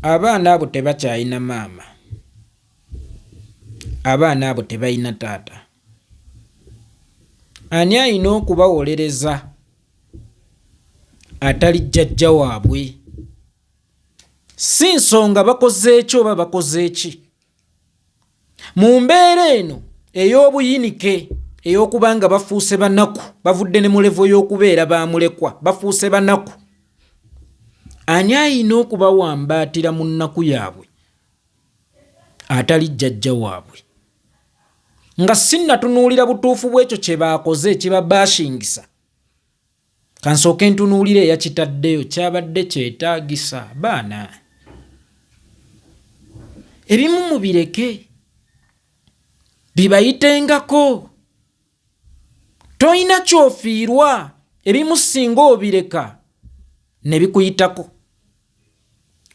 abaana abo tebakyalina maama, abaana abo tebalina taata. Ani alina okubawolereza atali jjajja waabwe? Si nsonga bakoze eki oba bakoze eki. Mu mbeera eno ey'obuyinike ey'okubanga bafuuse banaku, bavudde ne mu levo y'okubeera bamulekwa, bafuuse banaku. Ani alina okubawambaatira mu nnaku yaabwe atali jjajja waabwe? Nga sinnatunuulira butuufu bw'ekyo kye baakoze ekibabashingisa. Kansooke ntunuulire eyakitaddeyo kyabadde kyetaagisa baana. Ebimu mubireke bibayitengako. Toyina kyofiirwa, ebimu singa obireka ne bikuyitako.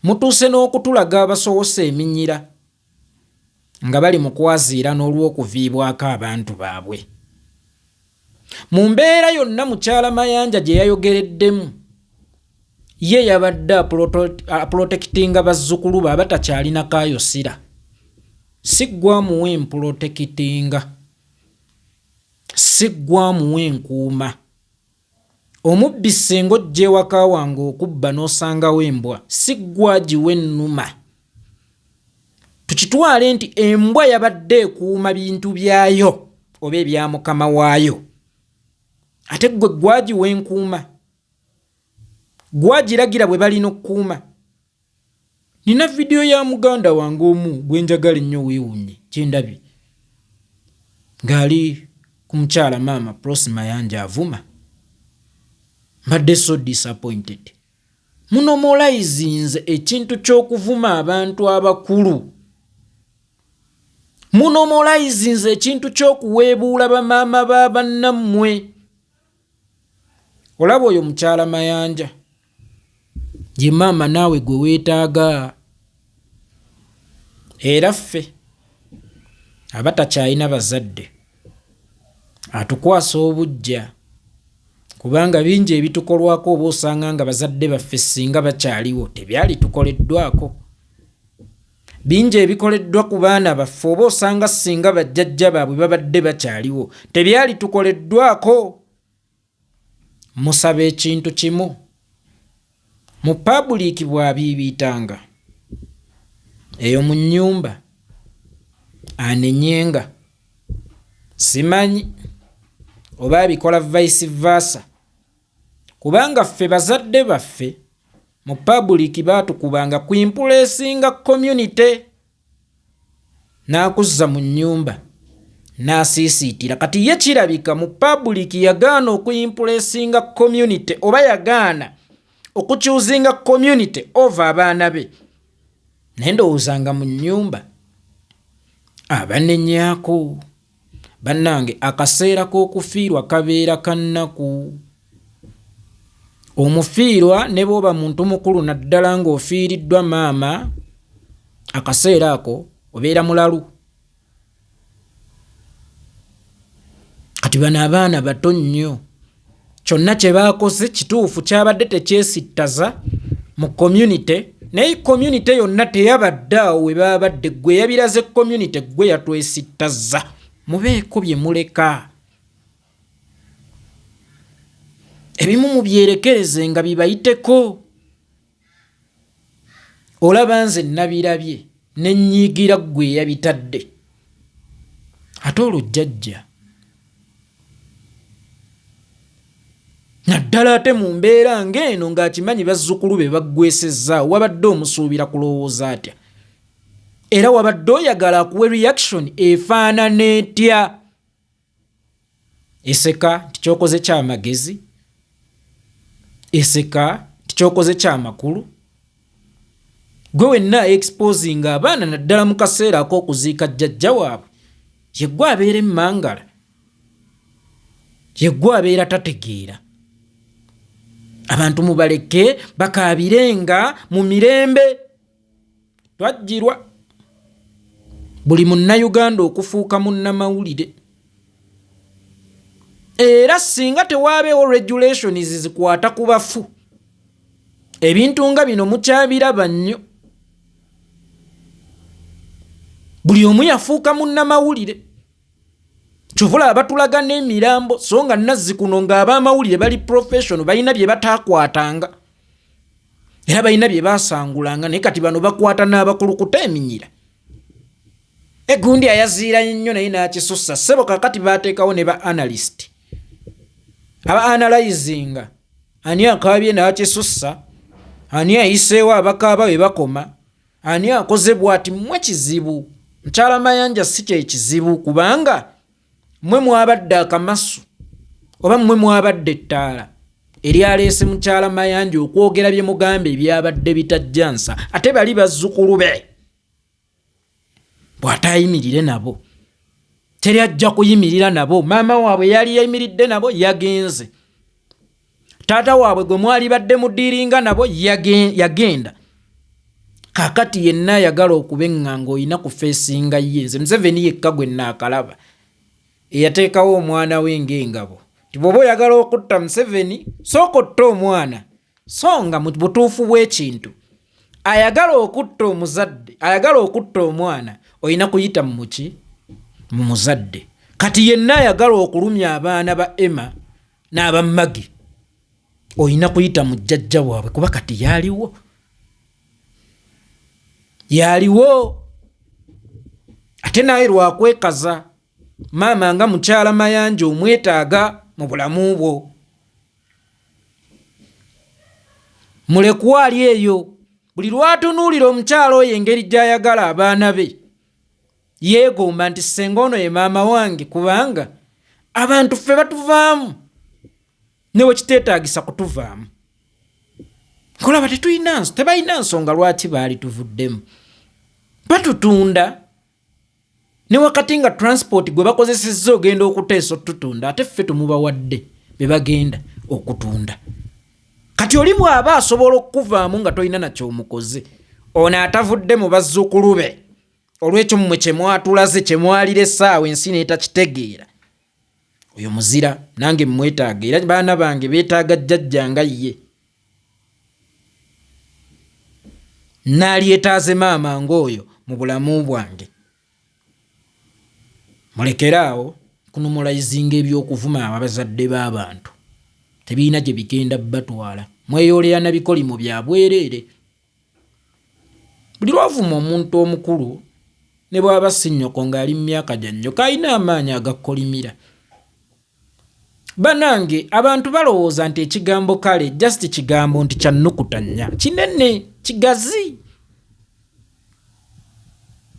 Mutuuse n'okutulaga abasowosa eminyira nga bali mu kwaziira n'olw'okuviibwako abantu baabwe. Mu mbeera yonna mukyala Mayanja gye yayogereddemu, ye yabadde aprotekitinga bazzukulu be abatakyalina kaayosira. Si ggwamuwa empulotekitinga, si ggwamuwa enkuuma. Omubbi singa ojja ewaka wange okubba n'osangawo embwa, si ggwagiwa ennuma. Tukitwale nti embwa yabadde ekuuma bintu byayo oba ebya mukama waayo, ate gwe gwagiwa enkuuma, gwagiragira bwe balina okukuuma. Nina vidiyo ya muganda wange omu gwe njagala ennyo weewuunye kyendabye, ng'ali ku mukyala maama Prosy Mayanja avuma. Mbadde so disappointed. Munomolizinze ekintu ky'okuvuma abantu abakulu. Munomolizinze ekintu ky'okuweebuula bamaama ba bannammwe. Olaba oyo mukyala Mayanja, ye maama naawe gwe weetaaga. Era ffe abatakyalina bazadde atukwasa obujja, kubanga bingi ebitukolwako oba osanga nga bazadde baffe singa bakyaliwo tebyali tukoleddwako. Bingi ebikoleddwa ku baana baffe oba osanga singa bajjajja baabwe babadde bakyaliwo tebyali tukoleddwako. Musaba ekintu kimu, mu pabuliiki bw'abiibitanga, eyo mu nnyumba anenyenga. Simanyi oba abikola vice versa, kubanga ffe bazadde baffe mu pabuliiki baatukubanga kuimpulesinga community. N'akuzza mu nnyumba n'asiisiitira. Kati ye kirabika mu pabuliiki yagaana okuimpulesinga community oba yagaana okukyuzinga community over abaana be. Naye ndowoozanga mu nnyumba abanenyaako. Bannange, akaseera k'okufiirwa kabeera kannaku. Omufiirwa ne bw'oba muntu mukulu naddala ng'ofiiriddwa maama, akaseera ako obeera mulalu. Kati bano abaana bato nnyo, kyonna kye baakoze kituufu kyabadde tekyesittaza mu community, naye community yonna teyabadde awo we baabadde. Gwe yabiraze community, gwe yatwesittaza. Mubeeko bye muleka. Ebimu mubyerekereze nga bibayiteko. Olaba nze nabirabye ne nnyiigira gwe yabitadde. Ate olujjajja naddala ate mu mbeera ng'eno ng'akimanyi bazzukulu be baggwesezzaawo, wabadde omusuubira kulowooza atya? Era wabadde oyagala akuwe reaction efaanana etya? Eseka tikyokoze kyamagezi? Eseka tikyokoze kyamakulu? Gwe wenna exposing abaana naddala mu kaseera ak'okuziika jjajja waabwe, ye gwe abeera emmangala, ye gwe abeera tategeera. Abantu mubaleke bakaabirenga mu mirembe. Twajjirwa buli munnayuganda okufuuka munnamawulire. Era singa tewaabeewo regulations zikwata ku bafu, ebintu nga bino mukyabiraba nnyo. buli omu yafuuka munnamawulire kyovula abatulaga n'emirambo so nga Nazzikuno ng'abamawulire bali professional balina bye bataakwatanga era balina bye baasangulanga naye kati bano bakwata n'abakulukuta eminyira egundi ayaziira nnyo naye n'akisussa ssebo kakati baateekawo ne ba analyst aba analyzinga ani akaabye n'akisussa ani ayiseewo abakaaba we bakoma ani akoze bw'ati mmwe kizibu Mukyala Mayanja si kye kizibu kubanga mmwe mwabadde akamasu oba mmwe mwabadde ettaala eryaleese Mukyala Mayanja okwogera bye mugambe ebyabadde bitajjansa ate bali bazzukulu be bw'atayimirire nabo teri ajja kuyimirira nabo maama waabwe yali yayimiridde nabo yagenze taata waabwe gwe mwali badde mudiiringa nabo yagenda kakati yenna ayagala okubeŋŋanga olina ku feesinga ye nze Museveni yekka gwe naakalaba eyateekawo omwana we ng'engabo ti bw'oba oyagala okutta Museveni sooka otta omwana so nga mu butuufu bw'ekintu ayagala okutta omuzadde ayagala okutta omwana olina kuyita mu muzadde kati yenna ayagala okulumya abaana ba Emma n'aba Magi olina kuyita mu jjajja waabwe kuba kati yaliwo ate naye lwakwekaza maama nga Mukyala Mayanja omwetaaga mu bulamu bwo mulekuwa ali eyo buli lwatunuulira omukyala oyo engeri gy'ayagala abaana be yeegomba nti ssenga ono ye maama wange kubanga abantu ffe batuvaamu newe kiteetaagisa kutuvaamu nkolaba tebalina nsonga lwaki baali tuvuddemu batutunda ne wakati nga transport gwe bakozesezza ogenda okuteesa otutunda ate ffe tumubawadde be bagenda okutunda kati oli bw'aba asobola okuvaamu nga tolina nakyomukoze ono atavudde mu bazzukulu be olw'ekyo mmwe kyemwatulaze kyemwalira essaawa ensi n'etakitegeera oyo muzira nange mmwetaaga era baana bange beetaaga jjajja nga ye naalyetaaze maama ng'oyo mu bulamu bwange mulekeraawo kunumulayizinga eby'okuvuma abazadde b'abantu tebiina gye bigenda batwala mweyoolera na bikolimo bya bwereere buli lwavuma omuntu omukulu ne bw'aba si nnyoko ng'ali mu myaka gya nnyoko alina amaanyi agakolimira banange abantu balowooza nti ekigambo kale just kigambo nti kya nnukuta nnya kinene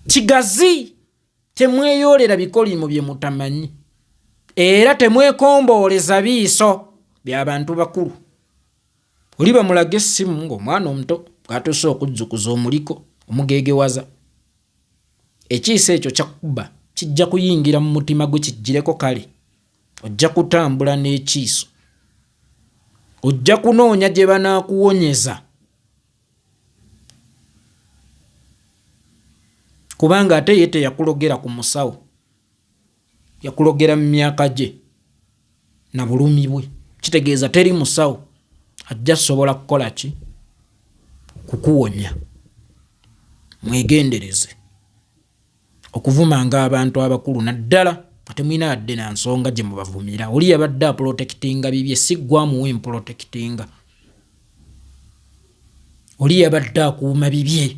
kigazi temweyoolera bikolimo bye mutamanyi era temwekombooleza biiso by'abantu bakulu oli bamulaga essimu ng'omwana omuto bw'atuuse okujjukuza omuliko omugeegewaza ekiisa ekyo kyakkuba kijja kuyingira mu mutima gwe kijjireko kale ojja kutambula n'ekiiso ojja kunoonya gye banaakuwonyeza kubanga ate ye teyakulogera ku musawo yakulogera mu myaka gye na bulumi bwe kitegeeza teri musawo ajja sobola kukola ki kukuwonya mwegendereze okuvumanga abantu abakulu naddala ate mwina adde na nsonga gye mubavumira oli yabadde aprotektinga bibye siggwamuwe mprotektinga oli yabadde akuuma bibye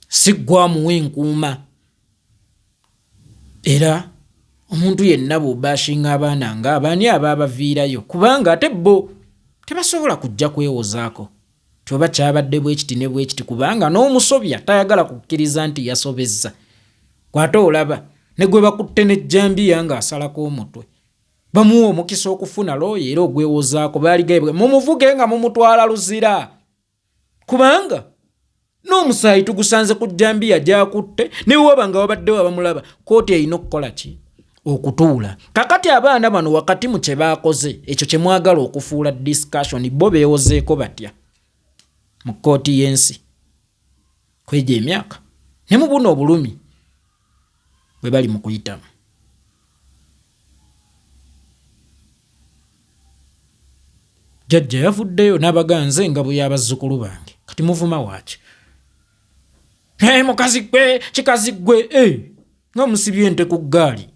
siggwamuwe nkuuma era omuntu yenna bw'obashinga abaana nga abaani abaabaviirayo kubanga ate bo tebasobola kujja kwewozaako kyoba kyabadde bwekiti ne bwekiti kubanga n'omusobya tayagala kukkiriza nti yasobezza kwate olaba ne gwe bakutte n'ejjambiya ng'asalako omutwe bamuwa omukisa okufuna looyo era ogwewozaako baaligaye mumuvuge nga mumutwala luzira kubanga n'omusaayi tugusanze ku jjambiya gy'akutte ne waba nga wabaddewo abamulaba kooti erina okukola ki okutuula kakati abaana bano wakati mu kye baakoze ekyo kye mwagala okufuula discussion bo beewozeeko batya mu kkooti y'ensi kwegya emyaka ne mu buno obulumi bwe bali mu kuyitamu jjajja yavuddeyo n'abaganze engabo y'abazzukulu bange kati muvuma waaki Mukazi gwe kikazi gwe nga musibye ente ku ggaali.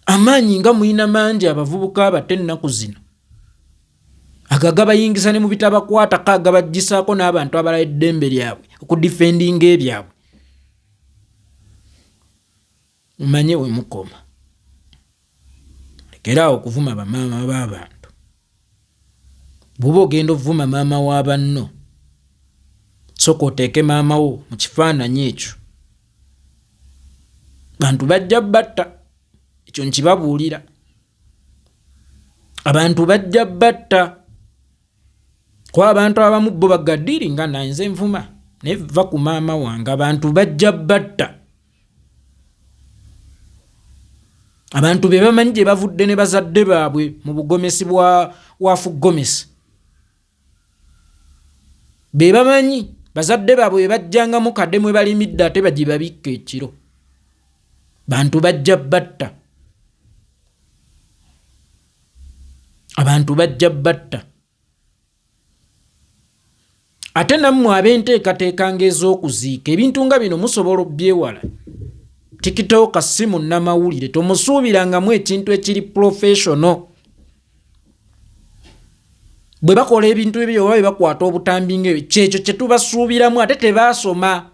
Amaanyi nga muyina mangi abavubuka abate ennaku zino agabayingiza ne mu bitabakwatako agabajjisaako n'abantu abalala eddembe lyabwe okudifendinga ebyabwe. Mumanye we mukoma. Lekeraawo okuvuma bamaama b'abantu. Bw'oba ogenda ovuma maama wa banno, sooka oteeke maama wo mu kifaananyi ekyo. Bantu bajja batta, ekyo nkibabuulira. Abantu bajja batta. Kwa abantu abamu bo bagadiri nga nanze nvuma neva ku maama wange. Abantu bajja batta. Abantu be bamanyi gye bavudde ne bazadde baabwe mu bugomesi bwa Fugomesi. Be bamanyi bazadde baabwe be bajjangamu kadde mwe balimidde ate bagibabikka ekiro. Bantu bajja batta. Abantu bajja batta. Ate nammwe ab'enteekateeka ng'ez'okuziika ebintu nga bino musobola obyewala. TikTok si munnamawulire, tomusuubirangamu ekintu ekiri professional. Bwe bakola ebintu ebyo oba bwe bakwata obutambi ng'ebyo, kyekyo kye tubasuubiramu ate tebaasoma.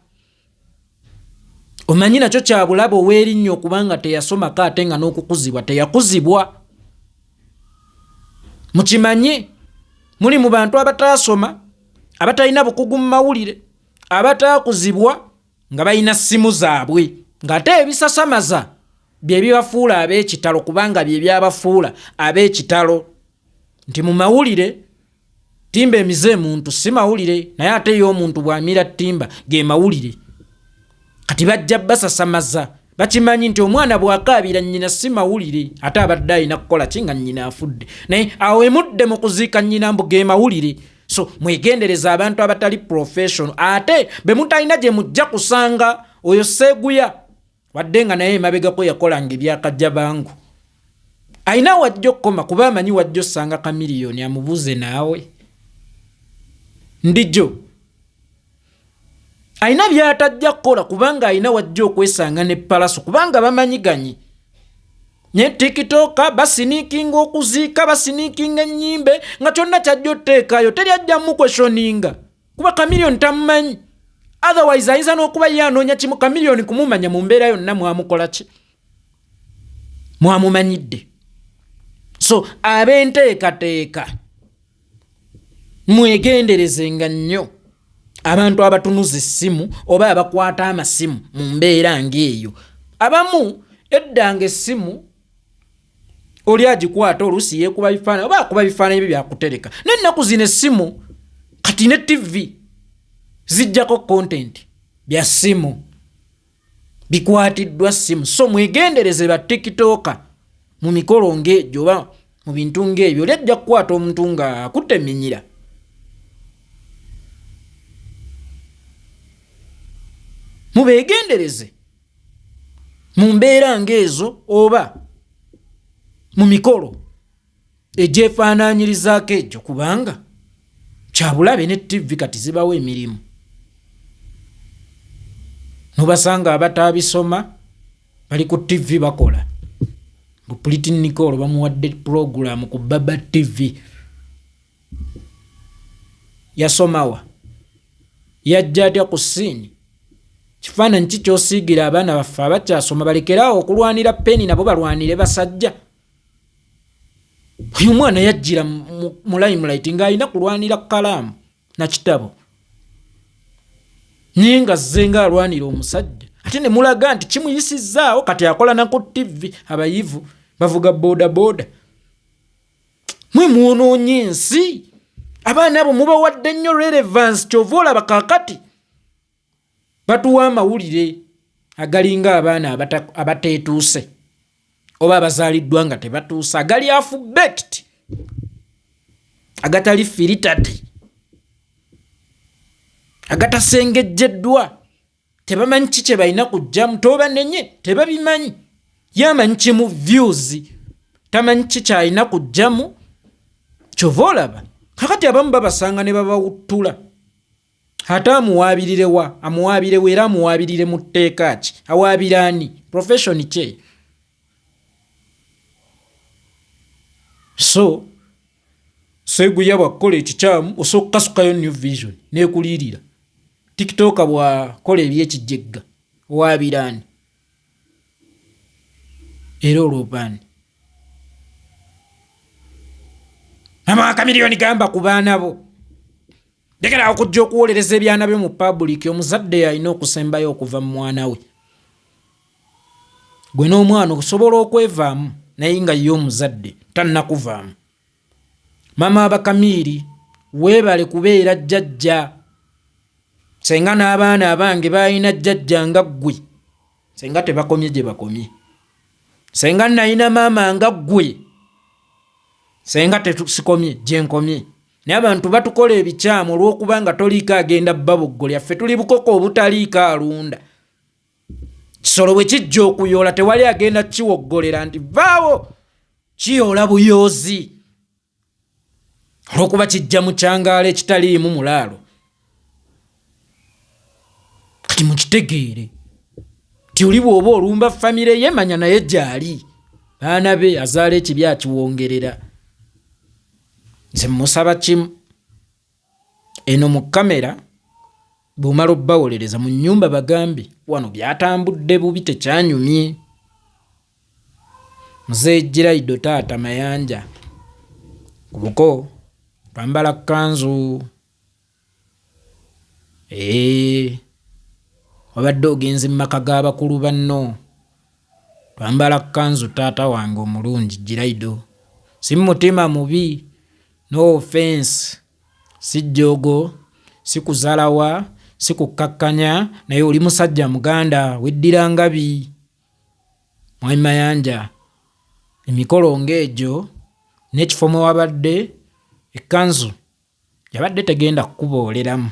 Omanyi nakyo kya bulabe ow'erinnyo okubanga teyasomako ate nga n'okukuzibwa teyakuzibwa. Mukimanye muli mu bantu abataasoma, abatalina bukugu mu mawulire, abataakuzibwa nga balina ssimu zaabwe. Ng'ate ebisasamaza bye bibafuula ab'ekitalo kubanga bye byabafuula ab'ekitalo. Nti mu mawulire ttimba emize muntu si mawulire, naye ate y'omuntu bw'amira ttimba ge mawulire. Kati bajja basasamaza. Bakimanyi nti omwana bw'akaabira nnyina si mawulire, ate abadde alina kukola ki nga nnyina afudde. Naye awo emudde mu kuziika nnyina mbu ge mawulire. So mwegendereza abantu abatali professional. Ate be mutalina gye mujja kusanga oyo Seeguya wadde nga naye emabegako yakolanga ebyakajja bangu. Ayina wajja okukoma kuba amanyi wajja osanga kamiliyoni amubuuze naawe. Ndijo. Ayina byatajja kukola kubanga ayina wajja okwesanga ne palaso kubanga bamanyiganye. Nye TikTok basinikinga okuziika, basinikinga ennyimbe nga kyonna kyajja otteekayo teri ajjamu questioninga kuba kamiliyoni tamumanyi. Otherwise ayinza n'okuba ye anoonya kimu kamiliyoni kumumanya mu mbeera yonna mwamukola ki? Mwamumanyidde. So ab'enteekateeka mwegenderezenga nnyo abantu abatunuza essimu oba abakwata amasimu mu mbeera ng'eyo. Abamu eddanga essimu oli agikwata oluusi yeekuba bifaananyi oba akuba bifaananyi bye byakutereka. N'ennaku zino essimu kati ne TV zijjako content bya ssimu bikwatiddwa ssimu. So mwegendereze ba TikTok mu mikolo ng'egyo oba mu bintu ng'ebyo. Oli ajja kukwata omuntu nga akutte eminyira. Mubeegendereze mu mbeera ng'ezo oba mu mikolo egyefaanaanyirizaako egyo kubanga kyabulabe ne TV kati zibawo emirimu. Nobasanga abataabisoma bali ku TV bakola. Puliti Nicole bamuwadde program ku Baba TV. Yasomawa. Yajja atya ku ssiini. Kifaananyi ki ky'osiigira abaana baffe abakyasoma balekeraawo okulwanira peni nabo balwanire basajja. Oyo mwana yajjira mu limelight ng'alina kulwanira kalaamu na kitabo. Naye nga azze ng'alwanira omusajja. Ate ne mulaga nti kimuyisizzaawo kati akola na ku TV abayivu bavuga boda boda. Mwe mwonoonye ensi. Abaana abo mubawadde nnyo relevance kyova olaba kaakati batuwa amawulire agalinga abaana abateetuuse oba abazaaliddwa nga tebatuusa, agali alphabet agatali filtered, agatasengejjeddwa. Tebamanyi ki kye balina kujjamu, tobanenye tebabimanyi. Yamanyi kimu views, tamanyi ki kyalina kujjamu. Kyova olaba kakati abamu babasanga ne babawuttula. ate amuwaabire era amuwaabirire mu tteeka ki awaabirani profession kye. So Sseguya bwakukola ekikyamu osooka kasukayo New Vision nekulirira. TikTok bwakola ebyekijjegga owaabirani era olwopaani. Amawaka miliyoni gamba ku baana bo. Ndekera okujja okuwolereza ebyana byo mu public. Omuzadde alina okusembayo okuva mu mwana we. Gwe n'omwana okusobola okwevaamu naye nga ye omuzadde tannakuvaamu. Mama Abakamiiri weebale kubeera jjajja. Senga n'abaana abange balina jjajja nga ggwe. Senga tebakomye gye bakomye. Senga nalina maama nga ggwe. Senga tetusikomye gye nkomye. Naye abantu batukola ebikyamu olw'okuba nga toliiko agenda baboggolya. Ffe tuli bukoko obutaliiko alunda. Kisolo bwe kijja okuyoola tewali agenda kiwoggolera nti vaawo kiyoola buyoozi. Olw'okuba kijja mu kyangaala ekitaliimu mulaalo. Kati mukitegeere ti oli bw'oba olumba famire ye manya naye gy'ali. Baana be azaala ekibi akiwongerera. Nze musaba kimu. Eno mu kamera bw'omala obbawolereza mu nnyumba bagambe wano byatambudde bubi tekyanyumye. Mzee Giraido taata Mayanja ku buko twambala kanzu. Wabadde ogenze mu maka g'abakulu banno twambala kanzu taata wange omulungi Giraido. Si mutima mubi, no offense, si jogo, si kuzalawa, si kukakkanya, naye oli musajja muganda weddira ngabi. Mwami Mayanja emikolo ng'egyo n'ekifo mwe wabadde ekkanzu yabadde tegenda kukubooleramu.